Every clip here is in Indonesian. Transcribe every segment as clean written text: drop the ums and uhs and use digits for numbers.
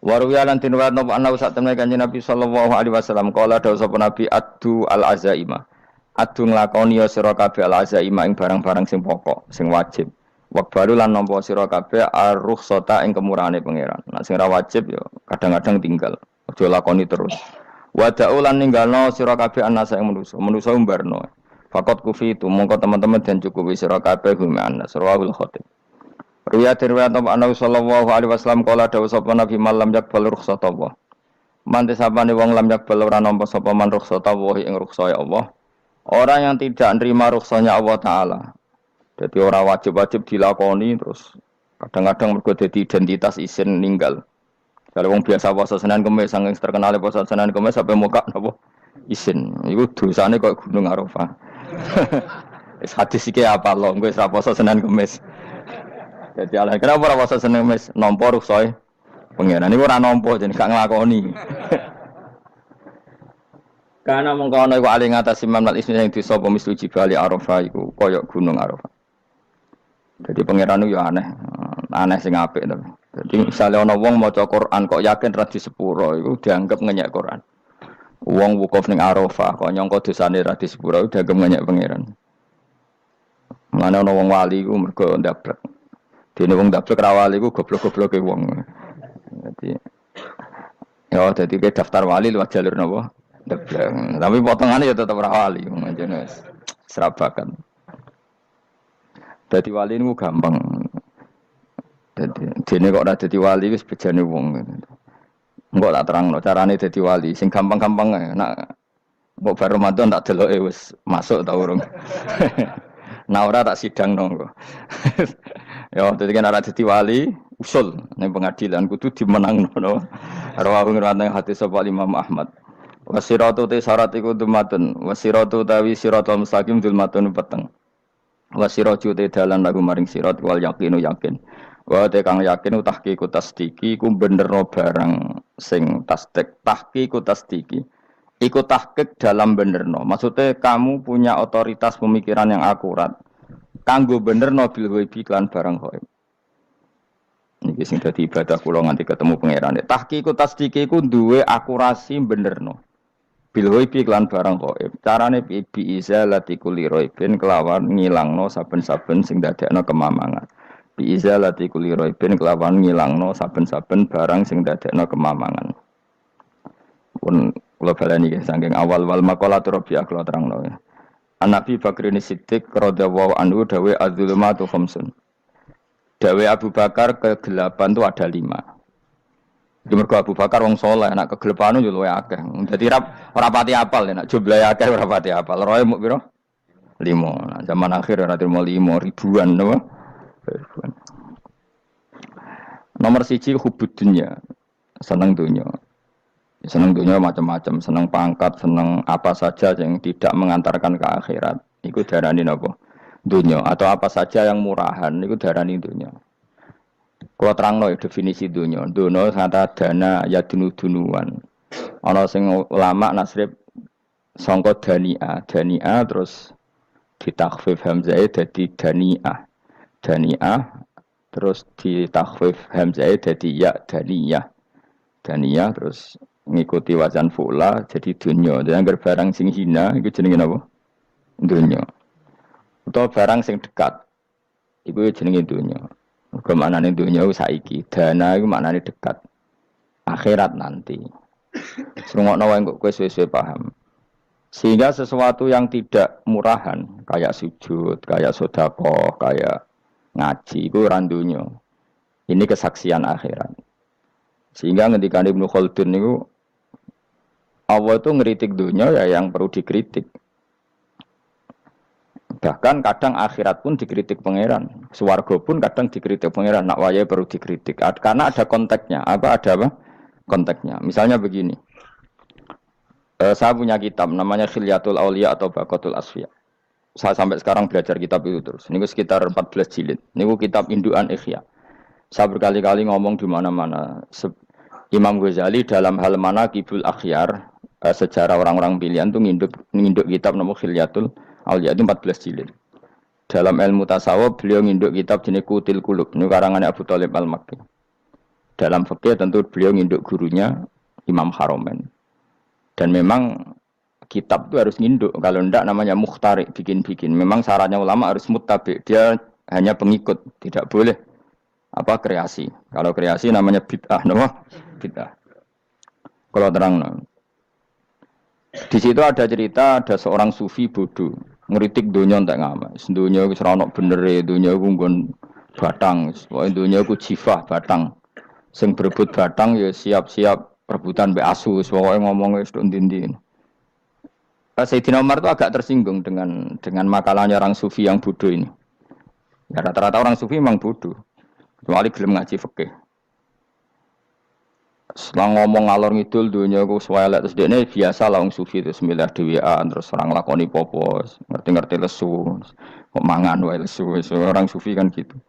Waruya lan tinwat napa ana sak temne Kanjeng Nabi sallallahu alaihi wasallam kala dawuh sapa Nabi addu al azaima. Addu nglakoni ya sira kabeh al azaima ing barang-barang sing pokok, sing wajib. Waqbalu lan nampa sira kabeh ar-rukhsata ing kemurahane pangeran. Nek sing ora wajib ya kadang-kadang tinggal. Aja lakoni terus. Wada'u lan ninggalno sira kabeh anasa ing manusa. Manusa umbarno. Fakot kufi itu mongko teman-teman dan cukupi sira kabeh hum anas rawahul khatib. Riwayat Nabi sallallahu alaihi wasallam kala dawuh sapa Nabi malam yakbal rukhsata Allah. Mante sapane wong lam yakbal ora nampa sapa man rukhsata Allah ing rukhsah Allah. Orang yang tidak nerima rukhsahnya Allah taala. Jadi orang wajib-wajib dilakoni terus kadang-kadang mergo dadi identitas isin ninggal. Kalau wong biasa puasa Senin Kamis saking terkenal puasa Senin Kamis sampai muka napa isin. Iku dosane kok gunung Arafah. Wis hadis iki apa lho engko wis ra puasa Senin Kamis. Jadi ala kenapa ora puasa Senin Kamis nampa rukhsah pengenan niku ora nampa jeneng gak nglakoni. Karena mengkono iku ali ngatasi mamlal ismi sing disapa mislu jibali Arafah iku kaya gunung Arafah. Jadi pangeran itu ya aneh, aneh sing apik to. Jadi misalnya ana wong maca Quran kok yakin ra di sepuro iku dianggap ngenyek Quran. Wong wukuf ning Arafah kok nyangka dosane ra di sepuro iku dianggap ngenyek pangeran. Mulane ana wong wali iku mergo ndablek. Dene wong ndablek ra wali iku goblok-gobloke wong. Jadi ke daftar wali lewat jalur napa? Ndablek. Tapi potongannya ya tetep ra wali manjane wis serabakan. Dadi wali niku gampang. Dadi dene kok ora dadi wali wis bejane wong. Engko tak terangno carane dadi wali sing gampang-gampang ae. Nak mbok bar Ramadan tak deloke wis masuk ta urung. Nah ora tak sidangno engko. Ya dadi kan ora dadi wali usul ning pengadilan kudu dimenangno. Rawahu ngrawatane hadis sapa Imam Ahmad. Wasiratu te syarat iku dumatun. Wasiratu tawi siratul mustaqim dulmatun peteng. Wasiraju te dalan lagu maring sirat wal yakinu yakin. Wa te kang yakin tahqiqu tasdiki ku benerno barang sing tasdik. Tahqiqu tasdiki iku tahqiq dalam benerno. Maksudnya kamu punya otoritas pemikiran yang akurat. Kanggo benerno bil ghaibi lan barang ghaib. Niki sing dadi ibadah kula nganti ketemu pangerane. Tahqiqu tasdiki ku duwe akurasi benerno. Bil ghaibi lan barang ghaib. Carane bi izalati kulli ghaibin kelawan ngilangno saben-saben sing dadekno kemamangan. Bi izalati kulli ghaibin kelawan ngilangno saben-saben barang sing dadekno kemamangan. Pun kula baleni nggih saking awal wal maqalah Rabi'ah kula terangno. An-Nabi Bakrin Siddiq radhiyallahu anhu dawe az-zulumatu khamsun. Dawe Abu Bakar kegelapan itu ada 5. Di mergo Abu Bakar wong saleh, nek kegelapan yo luwih akeh. Dadi ora pati apal nek jumlahe akeh ora pati apal. Roe muk pira? 5. Nah, zaman akhir ora trimo 5 ribuan napa? Ribuan. Nomor 1 hubud dunya. Seneng dunya. Seneng dunya macam-macam, seneng pangkat, seneng apa saja yang tidak mengantarkan ke akhirat. Iku darani napa? Dunya atau apa saja yang murahan iku darani dunya. Kalau terangno definisi dunia, dunia kata dana ya dunuan. Ana sing ulama nasrib sangka dania terus ditakhfif hamzah dadi daniah terus ditakhfif hamzah dadi ya daniyah terus ngikuti wazan fu'la jadi dunia. Dan barang sing hina iku jenenge napa? Dunia. Utawa barang sing dekat iku jenenge dunia. Kemaknane dunia saiki, dana itu maknane dekat. Akhirat nanti. Serungokno wae kok kowe suwe-suwe paham. Sehingga sesuatu yang tidak murahan, kayak sujud, kayak sedekah, kayak ngaji iku ora dunya. Ini kesaksian akhirat. Sehingga ketika Ibnu Khaldun niku Allah itu ngeritik dunia ya yang perlu dikritik. Bahkan kadang akhirat pun dikritik pangeran, swarga pun kadang dikritik pangeran. Nak waya perlu dikritik karena ada konteksnya. Ada apa? Konteksnya. Misalnya begini, saya punya kitab namanya Khilyatul Auliya atau Baqatul Asfiya. Saya sampai sekarang belajar kitab itu terus. Ini sekitar 14 jilid. Ini kitab indukan Ihya. Saya berkali-kali ngomong di mana-mana. Imam Ghazali dalam hal mana Kibul Akhyar, sejarah orang-orang pilihan itu nginduk kitab nama Khilyatul Auliya itu 14 jilid. Dalam ilmu tasawuf beliau nginduk kitab jenis Qutil Qulub, ini karangan Abu Thalib Al-Makki. Dalam fikih tentu beliau nginduk gurunya Imam Haromen. Dan memang kitab itu harus nginduk. Kalau ndak namanya mukhtarik, bikin-bikin. Memang syaratnya ulama harus muttabi. Dia hanya pengikut, tidak boleh kreasi. Kalau kreasi namanya bid'ah, bid'ah. Kalau terang, di situ ada cerita ada seorang sufi bodoh ngeritik dunia tak ngamal. Dunia itu seronok bener, dunia itu nggon batang, dunia itu jifah batang. Sing berebut batang ya siap-siap rebutan be asu, pokoknya ngomong wis ndin-ndin. Sayyidina Umar itu agak tersinggung dengan makalahnya orang sufi yang bodoh ini. Ya rata-rata orang sufi memang bodoh. Kecuali gelem ngaji fikih. Setelah ngomong ngalor ngidul dunia ku swelek terus dekne biasa lah wong sufi terus milah dhewean terus orang lakoni popo, ngerti-ngerti lesu, kok mangan wae lesu. Orang sufi kan gitu.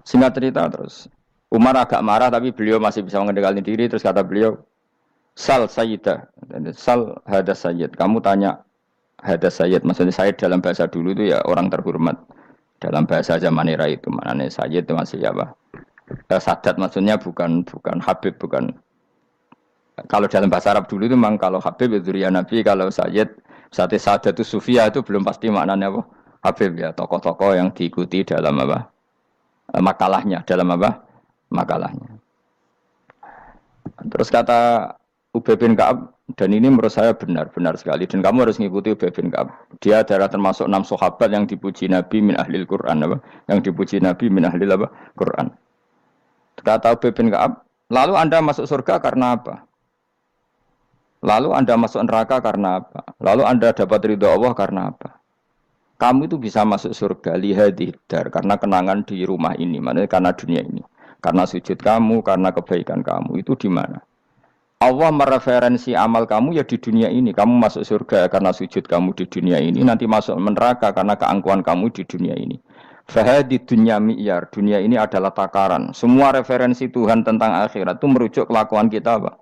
Singkat cerita terus Umar agak marah tapi beliau masih bisa mengendalikan diri terus kata beliau, "Sal sayyidah." Sal hada sayyid. Kamu tanya hada sayyid, maksudnya sayyid dalam bahasa dulu itu ya orang terhormat. Dalam bahasa zaman era itu maknanya sayyid itu masih apa? Sadat maksudnya bukan habib, bukan. Kalau dalam bahasa Arab dulu itu memang kalau habib itu ya Nabi, kalau sayyid sadat itu sufia itu belum pasti maknanya apa? Habib ya, tokoh-tokoh yang diikuti dalam apa? Makalahnya, dalam apa? Makalahnya. Terus kata Ubay bin Ka'ab, dan ini menurut saya benar sekali, dan kamu harus mengikuti Ubay bin Ka'ab. Dia adalah termasuk 6 sahabat yang dipuji Nabi min ahlil Quran, apa? Yang dipuji Nabi min ahlil apa? Quran. Kata Ubay bin Ka'ab, lalu Anda masuk surga karena apa? Lalu Anda masuk neraka karena apa? Lalu Anda dapat ridho Allah karena apa? Kamu itu bisa masuk surga lihadidar karena kenangan di rumah ini, maksudnya karena dunia ini. Karena sujud kamu, karena kebaikan kamu, itu di mana? Allah mereferensi amal kamu ya di dunia ini. Kamu masuk surga karena sujud kamu di dunia ini, nanti masuk neraka karena keangkuhan kamu di dunia ini. Fahadi dunya mi'yar, dunia ini adalah takaran. Semua referensi Tuhan tentang akhirat itu merujuk kelakuan kita apa?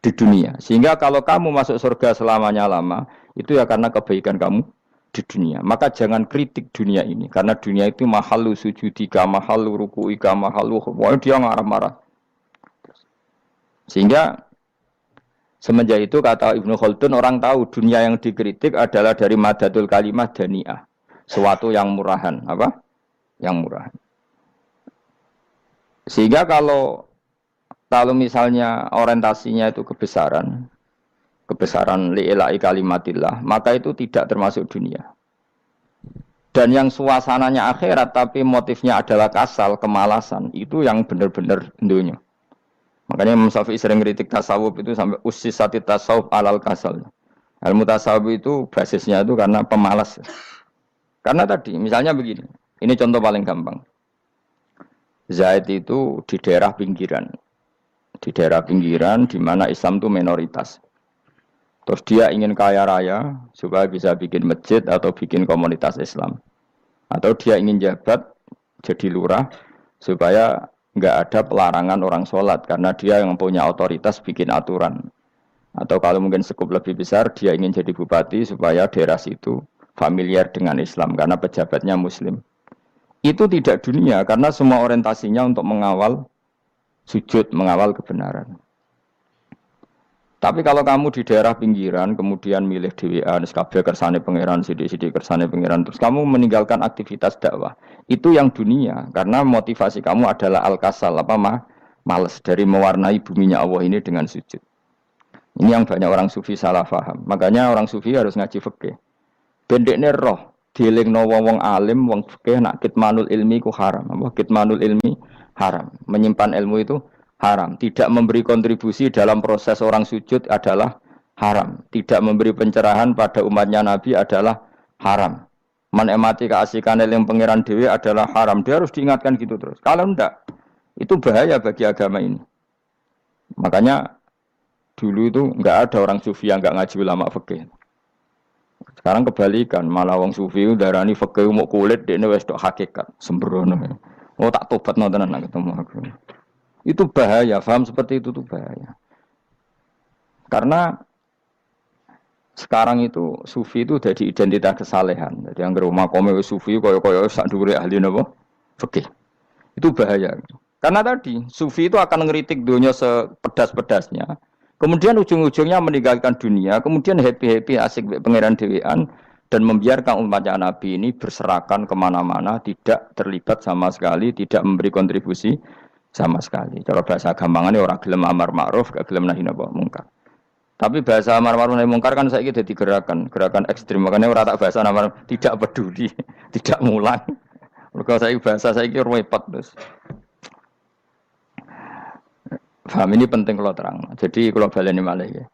Di dunia. Sehingga kalau kamu masuk surga selamanya lama, itu ya karena kebaikan kamu di dunia. Maka jangan kritik dunia ini. Karena dunia itu mahalu sujudika, mahalu ruku'ika, mahalu pokoknya dia marah-marah. Sehingga semenjak itu kata Ibnu Khaldun, orang tahu dunia yang dikritik adalah dari madatul kalimah dani'ah. Suatu yang murahan. Apa? Yang murahan. Sehingga kalau misalnya orientasinya itu kebesaran li'ilai kalimatillah, maka itu tidak termasuk dunia. Dan yang suasananya akhirat tapi motifnya adalah kasal, kemalasan, itu yang benar-benar dunia. Makanya Imam Syafi'i sering kritik tasawuf itu sampai ussisati tasawuf alal kasal. Ilmu tasawuf itu basisnya itu karena pemalas. Karena tadi, misalnya begini, ini contoh paling gampang. Zaid itu di daerah pinggiran. Di daerah pinggiran di mana Islam itu minoritas. Terus dia ingin kaya raya supaya bisa bikin masjid atau bikin komunitas Islam. Atau dia ingin jabat jadi lurah supaya enggak ada pelarangan orang sholat karena dia yang punya otoritas bikin aturan. Atau kalau mungkin skup lebih besar dia ingin jadi bupati supaya daerah situ familiar dengan Islam karena pejabatnya muslim. Itu tidak dunia karena semua orientasinya untuk mengawal sujud, mengawal kebenaran. Tapi kalau kamu di daerah pinggiran, kemudian milih DWA, kabeh kersane pangeran, sidik-sidik kersane pangeran, terus kamu meninggalkan aktivitas dakwah, itu yang dunia, karena motivasi kamu adalah al-kasal, males dari mewarnai buminya Allah ini dengan sujud. Ini yang banyak orang sufi salah paham. Makanya orang sufi harus ngaji fikih. Bendekne roh, dielingno wong alim, wong fikih nak kitmanul ilmi ku haram. Kitmanul ilmi haram. Menyimpan ilmu itu haram. Tidak memberi kontribusi dalam proses orang sujud adalah haram. Tidak memberi pencerahan pada umatnya Nabi adalah haram. Menikmati keasikan yang pangeran dewi adalah haram. Dia harus diingatkan gitu terus. Kalau enggak, itu bahaya bagi agama ini. Makanya dulu itu enggak ada orang sufi yang enggak ngaji ulama fikih. Sekarang kebalikan, malah wong sufi darani fikih mau kulit dekne wis tok hakikat, sembrono. Oh tak tobat nonton anak ketemu aku. Itu bahaya, paham seperti itu tuh bahaya. Karena sekarang itu sufi itu jadi identitas kesalehan. Jadi yang rumah kome sufi koyo sak dhuwure ahli napa? Fikih. Itu bahaya. Karena tadi sufi itu akan ngeritik dunia sepedas-pedasnya. Kemudian ujung-ujungnya meninggalkan dunia, kemudian happy-happy asik pangeran dewean dan membiarkan umatnya Nabi ini berserakan kemana-mana, tidak terlibat sama sekali, tidak memberi kontribusi sama sekali. Cara bahasa gampangannya orang gelem amar ma'ruf, gak gelem nahi mungkar. Tapi bahasa amar ma'ruf nahi mungkar kan saya jadi gerakan ekstrim. Makanya orang tak bahasa amar tidak peduli, tidak mulang. Kalau saya bahasa saya kira repot terus. Paham ini penting kalau terang. Jadi kalau baleni malih ya.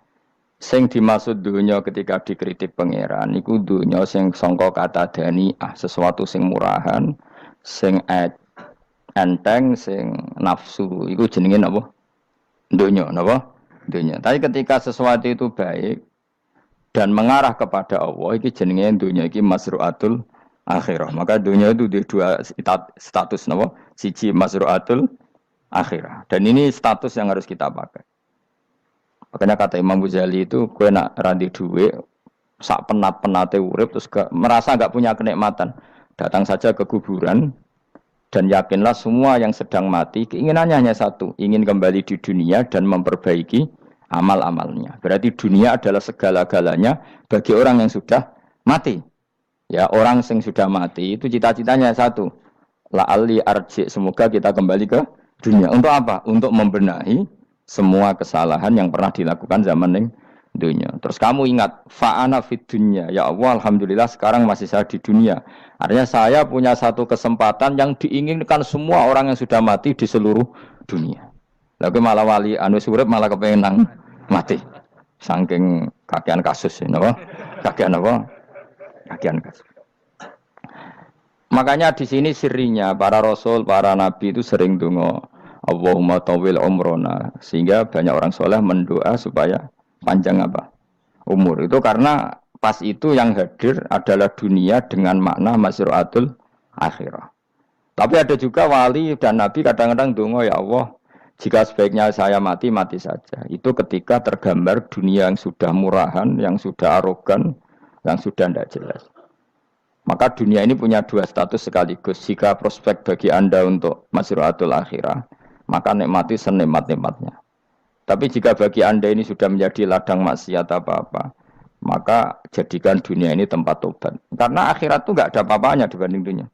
Sing dimaksud dunya ketika dikritik pangeran iku dunya sing sangka kata daniah, sesuatu sing murahan, sing enteng, sing nafsu. Iku jenenge napa? Dunya, napa? Dunya. Tapi ketika sesuatu itu baik dan mengarah kepada Allah, iki jenenge dunya iki masruatul akhirah. Maka dunya itu di dua status napa? Siji masruatul akhirah. Dan ini status yang harus kita pakai. Makanya kata Imam Ghazali itu, gue nak randi duit, sak penat-penate urip, terus merasa gak punya kenikmatan. Datang saja ke kuburan, dan yakinlah semua yang sedang mati, keinginannya hanya satu, ingin kembali di dunia dan memperbaiki amal-amalnya. Berarti dunia adalah segala-galanya bagi orang yang sudah mati. Ya, orang yang sudah mati itu cita-citanya satu, la'alli arji, semoga kita kembali ke dunia. Untuk apa? Untuk membenahi semua kesalahan yang pernah dilakukan zaman ning dunia. Terus kamu ingat, fa'ana fid dunya. Ya Allah, alhamdulillah sekarang masih saya di dunia. Artinya saya punya satu kesempatan yang diinginkan semua orang yang sudah mati di seluruh dunia. Lalu malah wali anu urip malah kepengen nang mati. Saking kakean kasus ini, apa? Kakean apa? Kakean kasus. Makanya di sini sirinya para rasul, para nabi itu sering donga Allahumma tawil umrona, sehingga banyak orang soleh mendoa supaya panjang apa? Umur. Itu karena pas itu yang hadir adalah dunia dengan makna masruatul akhirah. Tapi ada juga wali dan nabi kadang-kadang donga, ya Allah, jika sebaiknya saya mati, mati saja. Itu ketika tergambar dunia yang sudah murahan, yang sudah arogan, yang sudah tidak jelas. Maka dunia ini punya dua status sekaligus. Jika prospek bagi Anda untuk masruatul akhirah, maka nikmati senikmat-nikmatnya. Tapi jika bagi Anda ini sudah menjadi ladang maksiat apa-apa, maka jadikan dunia ini tempat tobat. Karena akhirat itu enggak ada apa-apanya dibanding dunia.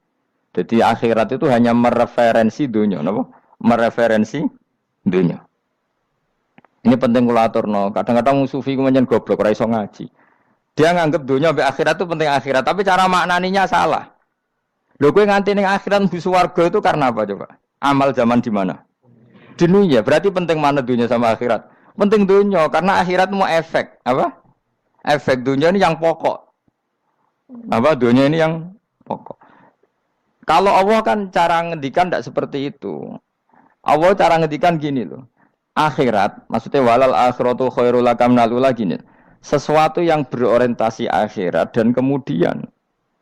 Jadi akhirat itu hanya mereferensi dunia, no? Mereferensi dunia. Ini penting kula aturno. Kadang-kadang sufi ku menyen goblok ora iso ngaji. Dia nganggep dunia sampai akhirat itu penting akhirat, tapi cara maknaninya salah. Lho kowe nganti ning akhirat mlebu swarga itu karena apa coba? Amal zaman di mana? Dunia. Berarti penting mana dunia sama akhirat? Penting dunia karena akhirat mau efek, apa? Efek dunia ini yang pokok. Apa dunia ini yang pokok. Kalau Allah kan cara ngendikan tidak seperti itu. Allah cara ngendikan gini loh. Akhirat, maksudnya walal akhiratu khairul laka minal ula gini. Sesuatu yang berorientasi akhirat dan kemudian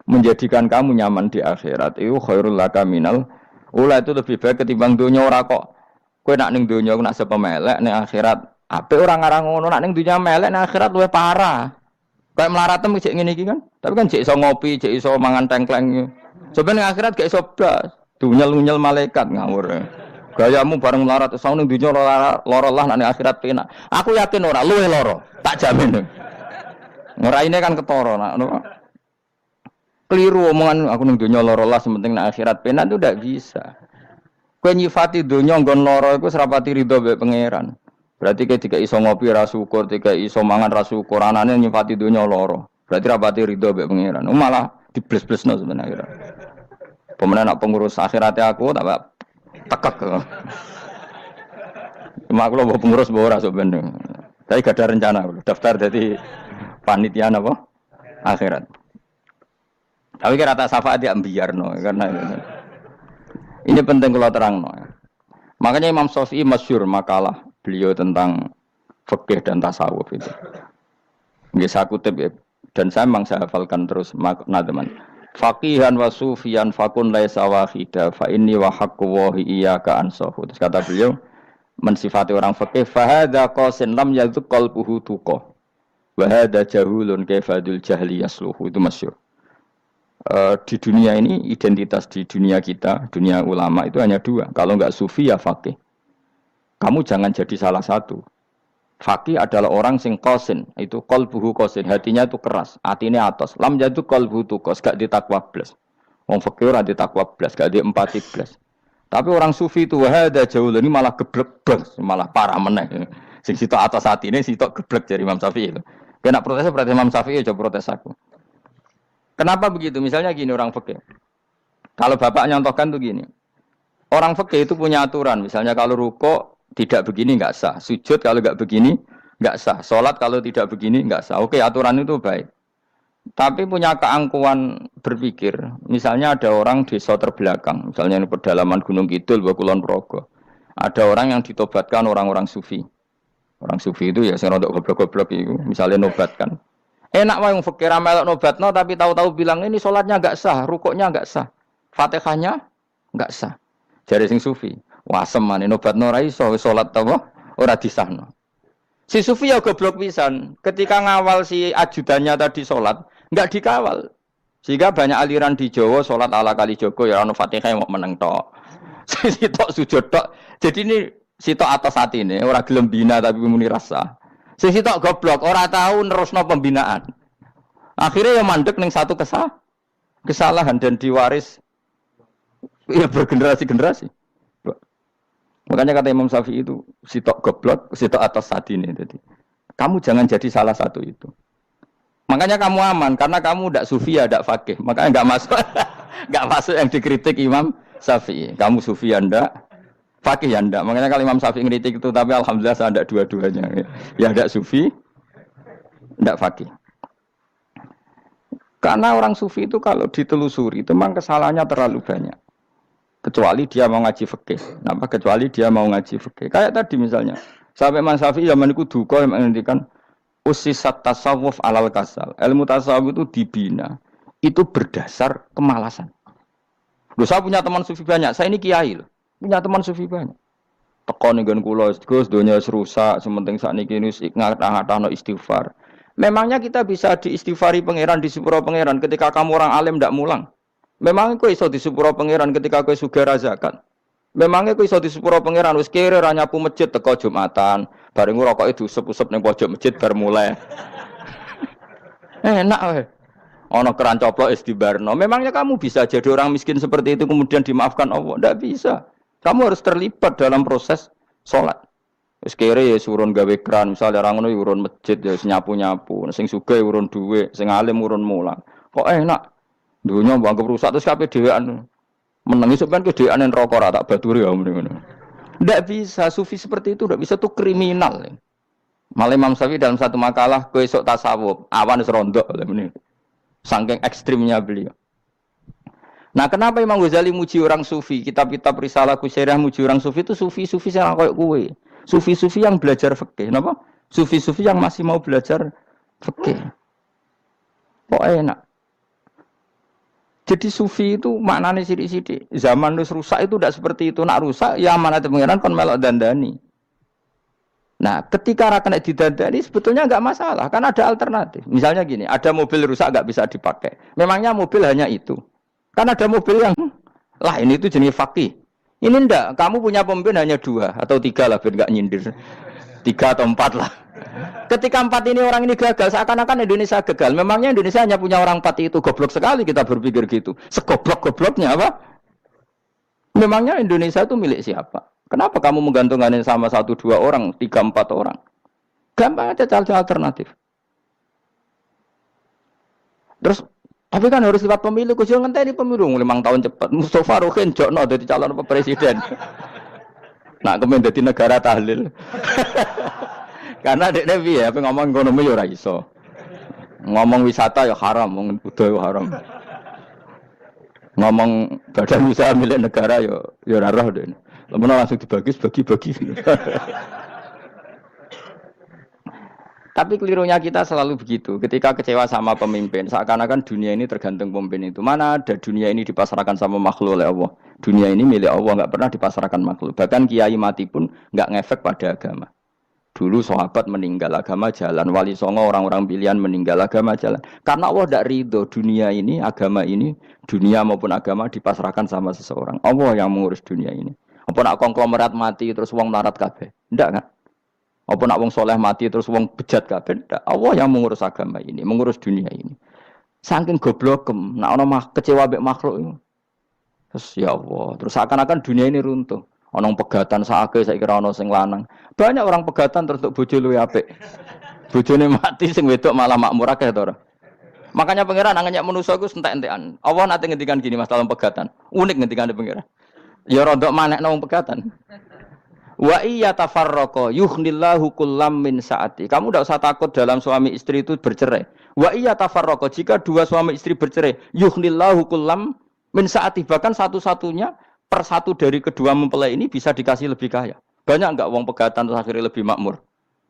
menjadikan kamu nyaman di akhirat itu khairul laka minal ula, itu lebih baik ketimbang dunia ora kok. Kowe nak ning dunia nak sepemelek ning akhirat apik ora ngarang ngono, nak ning dunia melek ning akhirat luwih parah. Kayak melarat cek ngene iki kan. Tapi kan cek iso ngopi, cek iso mangan tengkleng. Coba ning akhirat gak iso blas. Dunyel-unyel malaikat ngawur. Gayamu bareng melarat iso ning dunia lara lah nak ning akhirat penak. Aku yakin ora luwih lara, tak jamin. Ngeraine kan ketara nak ngono. Keliru omongan aku ning dunia lara lah sementing nak akhirat penak itu ndak bisa. Kowe nyifati donya nggon lara iku serapati ridho mbek pangeran. Berarti kowe dikai iso ngopi ra syukur, dikai iso mangan ra syukur, anane nyifati donya lara. Berarti rapati ridho mbek pangeran. Malah dibles-blesno sebenarnya. Pemenang nak pengurus akhirate aku tak tekek. Cuma aku lho pengurus mbok ora sok ben. Tapi gak ada rencana daftar jadi panitia apa? Akhirat. Tapi kira tak syafaat ya biarno karena ini penting kalau terang. Makanya Imam Syafi'i masyhur makalah beliau tentang fikih dan tasawuf itu. Nggih saya kutip ya. Dan saya memang saya hafalkan terus makna teman. Faqihan wa sufiyan fakun laisa wahida fa inni wa haqqu wahi iyyaka ansahu. Terus kata beliau mensifati orang fikih fa hadza qasin lam yadhuq qalbuhu tuqa. Wa hadza jahulun kaifadul jahli yasluhu, itu masyhur. Di dunia ini identitas di dunia kita, dunia ulama itu hanya dua. Kalau nggak sufi ya fakih. Kamu jangan jadi salah satu. Fakih adalah orang sing kosin, itu qalbuhu kosin, hatinya itu keras, hatinya atas. Lam jadu qalbuhu tukos, gak ditakwa blas. Wong fakih ora ditakwa blas, gak di empati blas. Tapi orang sufi itu wahada jauh ini malah geblek blas, malah parah meneh. Sing sitok atas hatine sitok geblek dari Imam Syafi'i itu. Kena protesnya berarti Imam Syafi'i coba protes aku. Kenapa begitu? Misalnya gini orang fakih. Kalau bapak nyontohkan tuh gini. Orang fakih itu punya aturan, misalnya kalau ruko tidak begini nggak sah, sujud kalau nggak begini nggak sah, sholat kalau tidak begini nggak sah. Oke, aturan itu baik. Tapi punya keangkuhan berpikir, misalnya ada orang desa terbelakang, misalnya di pedalaman Gunung Kidul, Kulon Progo, ada orang yang ditobatkan orang-orang sufi. Orang sufi itu ya sing rodok goblok-goblok itu, misalnya nobatkan. Enak wae wong fakir melok nobatno tapi tahu-tahu bilang ini sholatnya nggak sah, rukuknya nggak sah, Fatihahnya nggak sah. Jare sing sufi. Wah semane nobatno ora iso salat apa ora disahno. Si sufi ya goblok pisan. Ketika ngawal si ajudannya tadi salat, enggak dikawal. Sehingga banyak aliran di Jawa salat ala kali Joko ya ono Fatihah mau meneng tok. Sitok sujud tok. Jadi ini sitok atas atine ora gelem bina tapi muni rasa. Sitok goblok ora tahu nerusno pembinaan. Akhirnya ya mandek ning satu kesalahan dan diwaris ya bergenerasi-generasi. Makanya kata Imam Syafi'i itu sitok goblok, sitok atas saat ini. Jadi, kamu jangan jadi salah satu itu. Makanya kamu aman karena kamu tidak sufi ya, tidak fakih. Makanya nggak masuk, nggak masuk yang dikritik Imam Syafi'i. Kamu sufi ya ndak, fakih ya ndak. Makanya kalau Imam Syafi'i ngeritik itu, tapi alhamdulillah saya ada dua-duanya. Ya ndak sufi, ndak fakih. Karena orang sufi itu kalau ditelusuri itu memang kesalahannya terlalu banyak. Kecuali dia mau ngaji fikih. Kenapa? Kecuali dia mau ngaji fikih. Kayak tadi misalnya, sampai Imam Syafi'i zaman itu duka yang menghentikan usisat tasawuf alal kasal. Ilmu tasawuf itu dibina. Itu berdasar kemalasan. Loh, saya punya teman sufi banyak. Saya ini kiai loh. Punya teman sufi banyak. Tekon dengan kula Gus dunia rusak, sementing sakniki ini ngatah-ngatahno istighfar. Memangnya kita bisa diistighfari pangeran di sepuro pangeran ketika kamu orang alim ndak mulang? Memangnya kowe iso disepuro pangeran ketika kowe sugih zakat. Memangnya kowe iso disepuro pangeran wis kere ra nyapu masjid teko Jumatan, bareng ngrokoke diusep-usep ning pojok masjid bar mulai. Enak wae. Ana keran coplok istibarno. Memangnya kamu bisa jadi orang miskin seperti itu kemudian dimaafkan Allah? Enggak bisa. Kamu harus terlibat dalam proses salat. Wis kere ya urun gawe keran, misalnya orang ngono urun masjid ya nyapu-nyapu, sing sugih urun dhuwit, sing alim urun mulang. Kok enak? Dunia bangga rusak terus kabeh dhewean. Menengi sampean ke dhewean neraka ora tak baturi ya ngene. Ndak bisa sufi seperti itu, ndak bisa tuh kriminal. Malah Imam Syafi'i dalam satu makalah kowe esuk tasawuf, awan wis rondok ngene. Saking ekstrimnya beliau. Nah, kenapa Imam Ghazali muji orang sufi? Kitab-kitab risalah Qusairiyah muji orang sufi itu sufi-sufi yang koyo kowe. Sufi-sufi yang belajar fikih, napa? Sufi-sufi yang masih mau belajar fikih. Kok enak. Jadi sufi itu maknanya sidik-sidik. Zaman wis rusak itu tidak seperti itu. Nak rusak ya amanat pengiran kon melok dandani. Nah, ketika ra kena didandani sebetulnya enggak masalah, kan ada alternatif. Misalnya gini, ada mobil rusak enggak bisa dipakai. Memangnya mobil hanya itu. Kan ada mobil yang lah ini itu jenis fakih. Ini enggak, kamu punya pemimpin hanya 2 atau 3 lah biar enggak nyindir. 3 atau 4 lah. Ketika 4 ini orang ini gagal, seakan-akan Indonesia gagal. Memangnya Indonesia hanya punya orang 4 itu, goblok sekali kita berpikir gitu. Segoblok-gobloknya apa? Memangnya Indonesia itu milik siapa? Kenapa kamu menggantungkannya sama 1-2 orang, 3-4 orang? Gampang aja cari alternatif. Terus, tapi kan harus lewat pemilu. Kau jangan ngenteni pemilu 5 tahun cepat. Mustafa Rohin jokno jadi calon presiden. Nah, kemudian jadi negara tahlil. Karena dekne piye apa ngomong ekonomi ya ora iso. Ngomong wisata ya haram, ngomong budaya ya haram. Ngomong badan usaha milik negara ya ora roh dekne. Lamun langsung dibagi-bagi. Tapi kelirunya kita selalu begitu. Ketika kecewa sama pemimpin, seakan-akan dunia ini tergantung pemimpin itu. Mana ada dunia ini dipasrahkan sama makhluk oleh Allah. Dunia ini milik Allah, enggak pernah dipasrahkan makhluk. Bahkan kiai mati pun enggak ngefek pada agama. Dulu sahabat meninggal agama jalan, wali songo orang-orang pilihan meninggal agama jalan. Karena Allah tidak ridho dunia ini, agama ini, dunia maupun agama dipasrahkan sama seseorang. Allah yang mengurus dunia ini. Apa nak konglomerat mati terus wong larat kabeh? Tidak kan? Apa nak wong soleh mati terus wong bejat kabeh? Tidak. Allah yang mengurus agama ini, mengurus dunia ini. Saking goblokem, nak ono kecewa mbek makhluk itu. Terus ya Allah, terus seakan-akan dunia ini runtuh. Onong pegatan saake saya kira ono sing lanang. Banyak orang pegatan terus untuk bojo luwih apik. Bojone mati sing wedok malah makmur akeh to ora. Makanya pangeran nanya manusa iku entek-entekan. Allah nate ngendikan gini Mas dalam pegatan. Unik ngendikane pangeran. Ya rada manekno wong pegatan. Wa iya tafarraqa yughnillahu kullam min saati. Kamu tidak usah takut dalam suami istri itu bercerai. Wa iya tafarraqa jika dua suami istri bercerai, yughnillahu kullam min saati, bahkan satu-satunya per satu dari kedua mempelai ini bisa dikasih lebih kaya. Banyak enggak wong pegatan terus akhirnya lebih makmur.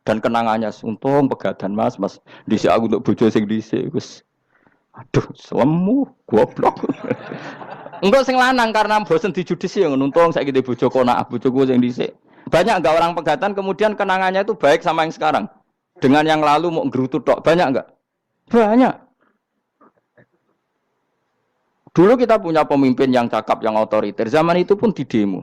Dan kenangannya untung pegatan Mas dhisik aku untuk bojo sing dhisik wis. Aduh, selemu goblok. Enggak sing lanang karena bosen dijudisi yang untung saiki di bojo konak bojoku sing dhisik. Banyak enggak orang pegatan kemudian kenangannya itu baik sama yang sekarang. Dengan yang lalu mau gerutu tok, banyak enggak? Banyak. Dulu kita punya pemimpin yang cakap, yang otoriter. Zaman itu pun di demo.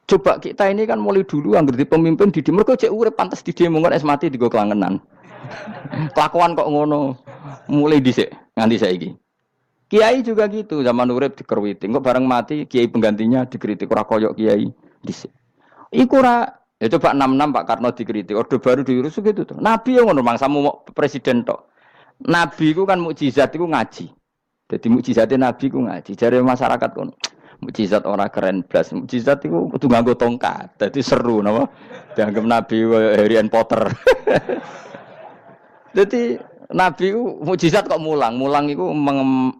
Coba kita ini kan mulai dulu anggar di pemimpin di demo. Mereka cek urip pantas di demo kan es mati digo kelangenan. Kelakuan kok ngono. Mulai dhisik nganti saiki. Kiai juga gitu, zaman urip dikerwiti. Kok bareng mati kiai penggantinya dikritik ora koyok kiai dhisik. Iku ora ya coba 66 Pak Karno dikritik. Orde baru diurus gitu tuh. Nabi yang ngono mangsamu presiden tok. Nabi ku kan mukjizat iku ngaji. Jadi mukjizate Nabi ku ngaji. Jare masyarakat kon mukjizat ora keren blas. Mukjizat iku kudu nganggo tongkat. Dadi seru napa? Dianggap Nabi Harry Potter. Jadi Nabi ku mukjizat kok mulang. Mulang iku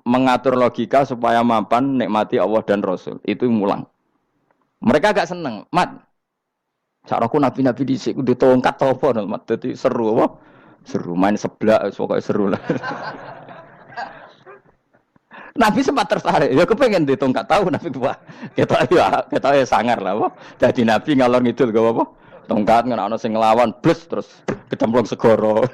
mengatur logika supaya mapan nikmati Allah dan Rasul. Itu mulang. Mereka agak seneng. Mat. Sakroku nabi-nabi dhisik kudu tongkat apa Mat. Dadi seru apa? Seru main seblak pokoknya seru lah. Nabi sempat tertarik. Ya kepengen ditongkat tahu Nabi tua. Kita ya sangar lah. Jadi Nabi ngalor ngidul gak apa? Tongkat ngene ana sing nglawan blus terus kecemplung segoro.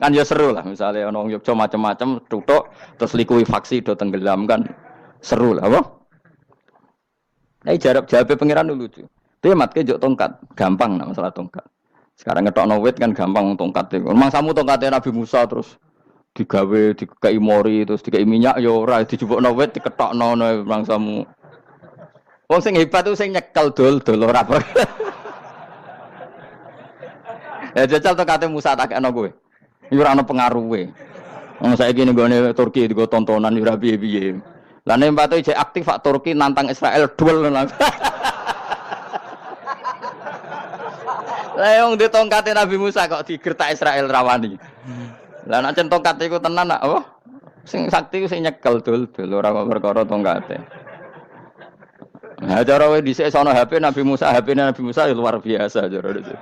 Kan ya seru lah misalnya ana wong Yogya macam-macam tutuk terus likuifaksi do tenggelam kan seru lah apa? Nah jawab pangeran lucu. Dia matke jok tongkat, gampang nak masalah tongkat. Sekarang ngetokno wit kan gampang tongkat itu. Memang samu tongkatnya Nabi Musa terus digawe dikai mori terus dikai minyak ya ora dijupukno wit diketokno memang samu. Wong sing hebat itu sing nyekel dol ora apa. Ya jajal tongkatnya Musa tak kena kowe. Iki ora ana pengaruhe. Wong saiki ning gone Turki digo tontonan ora piye-piye. Lah nek mbate jek aktif Pak Turki nantang Israel duel. Lah wong di tongkate Nabi Musa kok digertak Israel rawani. Lah nek cen tongkate iku tenan nak apa? Sing sakti sing nyekel dul ora kok perkara tongkate. Nah cara wae dhisik sono HP Nabi Musa, HP-ne Nabi Musa ya luar biasa cara itu.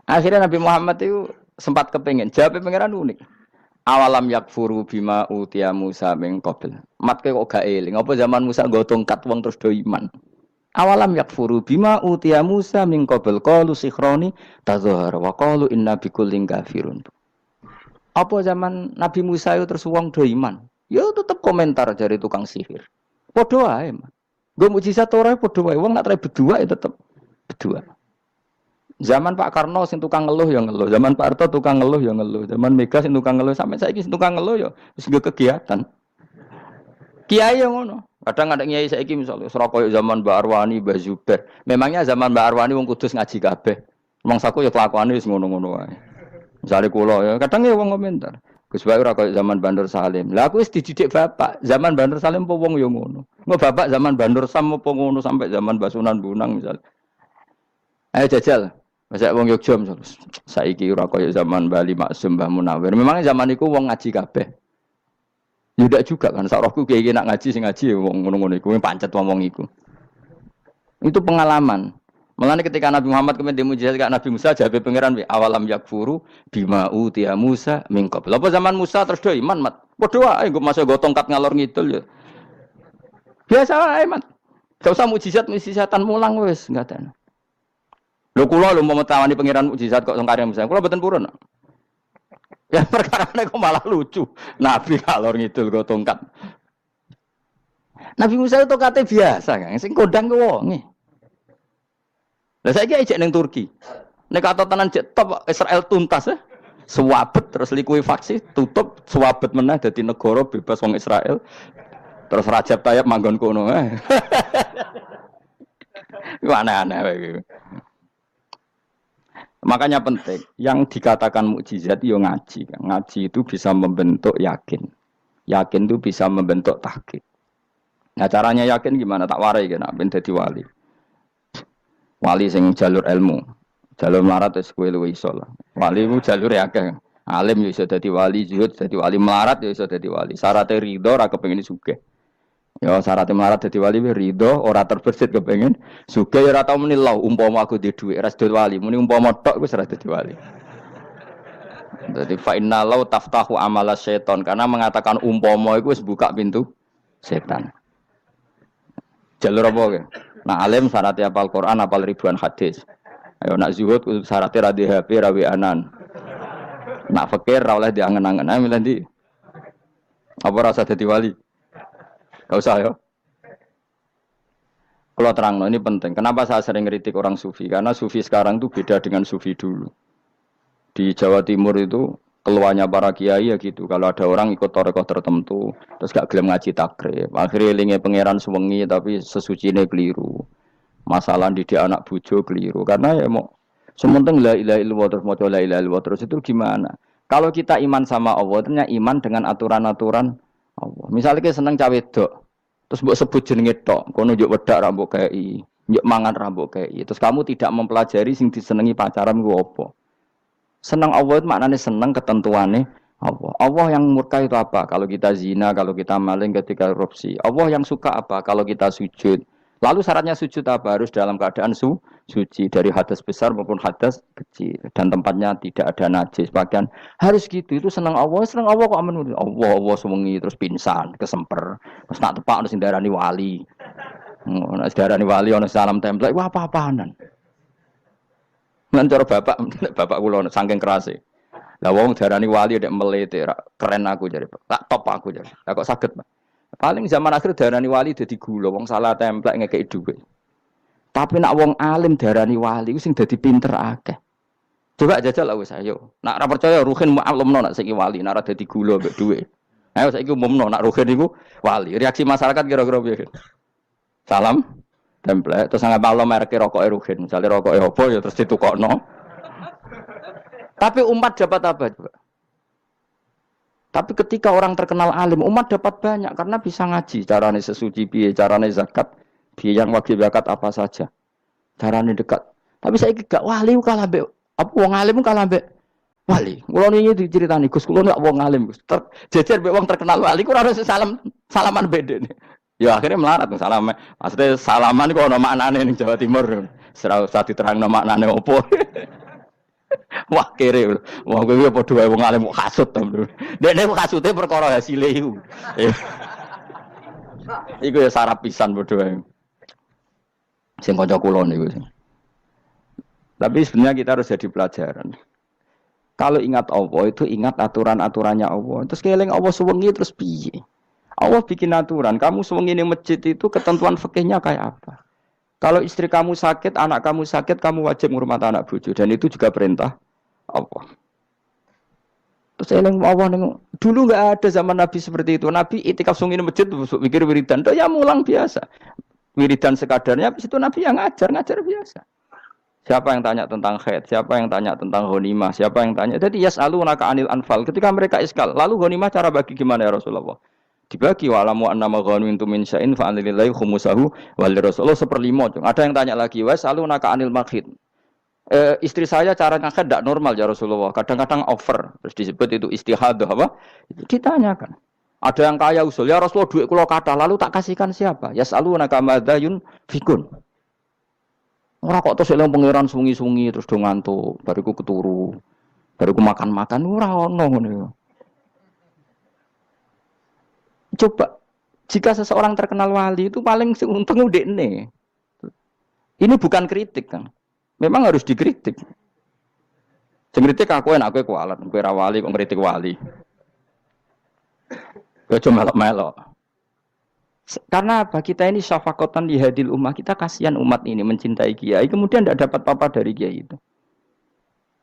Akhirnya Nabi Muhammad itu sempat kepengin jawab pangeran unik. Awalam yakfuru bima utiya Musa min qabl. Matke kok gak eling. Apa zaman Musa nggo tongkat wong terus do iman. Awalam yakfuru bima utiya Musa min qabl qalu sikhroni tazahara wa qalu inna bikullin kafirun. Apa zaman Nabi Musa itu terus wong do iman? Ya tetep komentar dari tukang sihir. Padha wae, Mas. Nggo mukjizat ora padha wae wong nak trai berdua ya tetep berdua. Zaman Pak Karno sing tukang ngeluh ya ngeluh, zaman Pak Harto tukang ngeluh ya ngeluh, zaman Mega sing tukang ngeluh sampai saiki sing tukang ngeluh ya wis nggo kegiatan. Kiai yang ngono. Kadang ada kiai saiki misalnya Surabaya zaman Mbak Arwani, Mbak Zubair. Memangnya zaman Mbak Arwani wong Kudus ngaji kabeh. Wong saku ya kelakuane wis ngono-ngono wae. Misale kula ya kadang ya wong komentar. Gus Bae ora koyo zaman Bandur Salim. Lah aku wis dididik bapak, zaman Bandur Salim apa wong ya ngono. Engko bapak zaman Bandur Sam apa ngono sampai zaman Basunan Bunang misal. Ayo jajal. Masa wong Yogya misal. Saiki ora koyo zaman Bali Maksum Mbah Munawir. Memangnya zaman iku wong ngaji kabeh. Yudak juga kan, sakrohku kiai nak ngaji sing ngaji wong ngono-ngono iku pancet wong iku. Itu pengalaman. Mulane ketika Nabi Muhammad kemudian mujizat kak Nabi Musa jawab pangeran awalam yakfuru bima utiya Musa min qabl. Apa zaman Musa terus do iman mat. Padha wae engko masa go tongkat ngalor ngidul ya. Biasa wae mat. Gak usah mukjizatan mulang wis ngaten. Lho kula lho mau tawani pangeran mukjizat kok sing karya misalnya. Kula mboten purun. Ya perkara kok malah lucu. Nabi kalor ngidul go tongkat. Nabi Musa itu kate biasa kan, sing kodang ku wonge. Lah saiki ejek ning Turki. Nek kata tenan jek top Israel tuntas ya. Swabet terus likuifaksi tutup swabet meneh dadi negara bebas wong Israel. Terus Rajab Tayyip manggon kono. Iku aneh-aneh iki. Makanya penting, yang dikatakan mukjizat yo ngaji. Ngaji itu bisa membentuk yakin. Yakin itu bisa membentuk tahqiq. Nah caranya yakin gimana? Tak warai kan, ben dadi wali. Wali sing jalur ilmu, jalur melarat wis kowe luwih iso lah. Wali ku jalur akeh. Alim yo iso dadi wali, zuhud dadi wali, melarat yo iso dadi wali. Syaratnya ridho ora kepengin sugih. Ya syaratnya melarat dadi wali ridho ora terbersit kepengin sugih ya ora tau muni lho umpama aku di dhuwit ora dadi wali, muni umpama tok wis ora dadi wali. Jadi fa inna law taftahu amala syaiton karena mengatakan umpama iku wis buka pintu setan. Jalur apa ke? Nah alim syaratnya hafal Quran, hafal ribuan hadis. Ayo nak zuhud syaratnya ra di HP, ra anan. Nak fakir ra oleh diangen-angen. Ayo milih ndi? Apa rasa dadi wali? Enggak usah ya. Kalau terang, ini penting. Kenapa saya sering kritik orang sufi? Karena sufi sekarang itu beda dengan sufi dulu. Di Jawa Timur itu keluarnya para kiai ya gitu. Kalau ada orang ikut torekoh tertentu, terus gak gelem ngaji takrib. Akhirnya linge pangeran suwengi tapi sesucine keliru. Masalah didik anak bojo keliru. Karena ya mau sementing la ilaha illallah terus maca la ilaha illallah terus itu gimana? Kalau kita iman sama Allah, ternyata iman dengan aturan-aturan Allah. Misalnya kita seneng cawe wedok, terus mbok sebut jenenge tok, kono njuk wedak ra mbok kei, njuk mangan ra mbok kei. Terus kamu tidak mempelajari sing disenengi pacaran ku apa? Senang Allah itu maknanya senang ketentuannya Allah. Allah yang murka itu apa? Kalau kita zina, kalau kita maling, ketika korupsi. Allah yang suka apa? Kalau kita sujud. Lalu syaratnya sujud apa? Harus dalam keadaan suci dari hadas besar maupun hadas kecil dan tempatnya tidak ada najis. Bahkan harus gitu. Itu senang Allah kok aman. Allah sewengi terus pingsan, kesemper. Terus nak tepak ono sing darani wali. Ono darani wali ono salam template. Wah apa-apaanan. Nang cara bapak kula saking kerase. Lah wong darani wali nek melete keren aku jare. Tak top aku jare. Lah kok saged, Pak. Paling zaman akhir darani wali dadi gula, wong salah templek ngekeki dhuwit. Tapi nak wong alim darani wali ku sing dadi pinter akeh. Coba jajal wis ayo. Nak ora percaya Ruhin maklumno nak saiki wali, nak ora dadi gula mbek dhuwit. Ayo saiki umumno nak Ruhin iku wali. Reaksi masyarakat kira-kira piye? Salam template terus nggak malam merek rokok Ruhin, misalnya rokok apa ya terus ditukokno. Tapi umat dapat apa juga? Tapi ketika orang terkenal alim, umat dapat banyak karena bisa ngaji, carane sesuci piye, carane zakat, piye yang wajib zakat apa saja, carane dekat. Tapi saya gak wali kalah mbek apa wong alim kalah mbek wali. Kulo niki diceritani Gus, kulo nek wong alim Gus, jejer mbek wong terkenal wali ku ora salaman bedene. Ya akhirnya melarat salam. Maksudnya salaman kok ono maknane ning Jawa Timur. Ora usah diterangno maknane opo. Wah kere. Wong kowe padha wae wong alim kok kasut to. Dekne kok kasute perkara hasile iku. Iku ya sarap pisan padha wae. Sing kanca kula niku. Tapi sebenarnya kita harus jadi pelajaran. Kalau ingat Allah itu ingat aturan-aturannya Allah. Terus keling Allah suwengi terus piye? Allah bikin aturan, kamu sewengi ning masjid itu ketentuan fikihnya kayak apa? Kalau istri kamu sakit, anak kamu sakit, kamu wajib ngurmat anak bojo dan itu juga perintah Allah. Terus eling Allah dulu enggak ada zaman Nabi seperti itu. Nabi itikaf sungi ning masjid mikir wiridan, ya mulang biasa. Wiridan sekadarnya habis itu Nabi yang ngajar biasa. Siapa yang tanya tentang haid, siapa yang tanya tentang ghanimah, siapa yang tanya. Jadi yas'alunaka 'anil anfal. Ketika mereka iskal, lalu ghanimah cara bagi gimana ya Rasulullah? Dibagi wa'lamu annama ghanimtum min syai'in fa lillahi khumusahu wal rasul 1/5. Ada yang tanya lagi, "Wasalunaka 'anil makhid." Istri saya cara ngakad tidak normal ya Rasulullah. Kadang-kadang over. Terus disebut itu istihadah apa? Itu ditanyakan. Ada yang kaya usul, "Ya Rasulullah duit kula kathah, lalu tak kasihkan siapa?" Yasalunaka madzayun fikun. Ora kok terus eling pangeran sungi-sungi terus do ngantuk, bariku keturu. Bariku makan-makan ora ono ngono. Coba Jika seseorang terkenal wali itu paling untung udekne. Ini bukan kritik kan. Memang harus dikritik. Sing kritik aku enak kowe kualat, kowe ra wali kok ngritik wali. Kowe cuma melok-melok. Karena apa? Kita ini syafaqatan li hadil ummah, kita kasihan umat ini mencintai kiai, kemudian tidak dapat apa-apa dari kiai itu.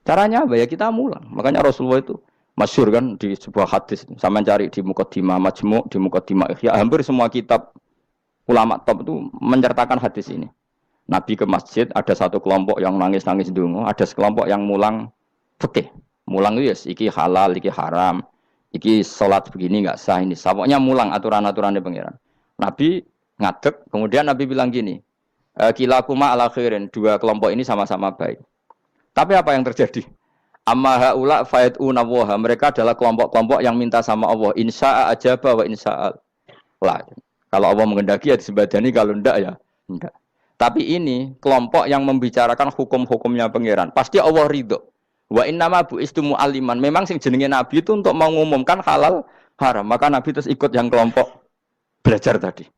Caranya apa ya? Kita mulang. Makanya Rasulullah itu masyhur kan di sebuah hadis. Sama cari di Muqaddimah Majmu', di Muqaddimah Ihya, hampir semua kitab ulama top itu menyertakan hadis ini. Nabi ke masjid, ada satu kelompok yang nangis-nangis dungo, ada sekelompok yang mulang fikih. Mulang itu yes, iki halal, iki haram, iki sholat begini nggak sah ini. Pokoknya mulang aturan-aturannya pangeran. Nabi ngadeg, kemudian Nabi bilang gini, kilakuma ala khairin, dua kelompok ini sama-sama baik. Tapi apa yang terjadi? Amma haula fayatuna waha, mereka adalah kelompok-kelompok yang minta sama Allah, insya'a ajaba wa insya'al. Lah, kalau Allah mengendaki ya disebadani, kalau enggak ya enggak. Tapi ini kelompok yang membicarakan hukum-hukumnya pangeran. Pasti Allah ridho. Wa innama bu'istu mu'alliman. Memang sing jenenge Nabi itu untuk mengumumkan halal haram. Maka Nabi terus ikut yang kelompok belajar tadi.